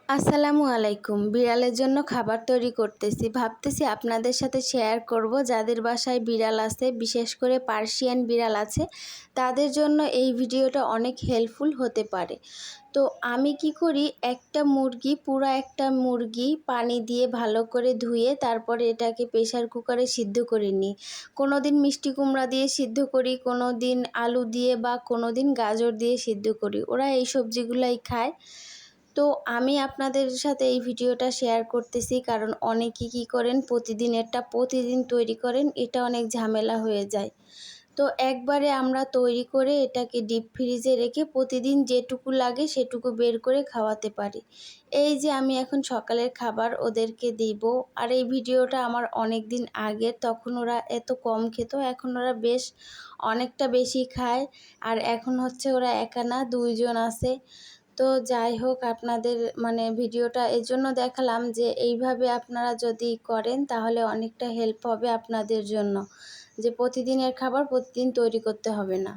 আসসালামু আলাইকুম। বিড়ালের জন্য খাবার তৈরি করতেছি। ভাবতেছি আপনাদের সাথে শেয়ার করব, যাদের বাসায় বিড়াল আছে, বিশেষ করে পার্সিয়ান বিড়াল আছে, তাদের জন্য এই ভিডিওটা অনেক হেল্পফুল হতে পারে। তো আমি কি করি, পুরো একটা মুরগি পানি দিয়ে ভালো করে ধুয়ে তারপরে এটাকে প্রেসার কুকারে সিদ্ধ করে নিই। কোনো দিন মিষ্টি কুমড়া দিয়ে সিদ্ধ করি, কোনো দিন আলু দিয়ে বা কোনো দিন গাজর দিয়ে সিদ্ধ করি। ওরা এই সবজিগুলাই খায়। তো আমি আপনাদের সাথে এই ভিডিওটা শেয়ার করতেছি, কারণ অনেকে কী করেন, প্রতিদিন তৈরি করেন, এটা অনেক ঝামেলা হয়ে যায়। তো একবারে আমরা তৈরি করে এটাকে ডিপ ফ্রিজে রেখে প্রতিদিন যেটুকু লাগে সেটুকু বের করে খাওয়াতে পারি। এই যে আমি এখন সকালের খাবার ওদেরকে দিব। আর এই ভিডিওটা আমার অনেক দিন আগের, তখন ওরা এত কম খেত, এখন ওরা বেশ অনেকটা বেশি খায়। আর এখন হচ্ছে ওরা একা না, দুইজন আছে। তো যাই হোক, আপনাদের ভিডিওটা এজন্য দেখালাম যে এইভাবে আপনারা যদি করেন তাহলে অনেকটা হেল্প হবে আপনাদের জন্য, যে প্রতিদিনের খাবার প্রতিদিন তৈরি করতে হবে না।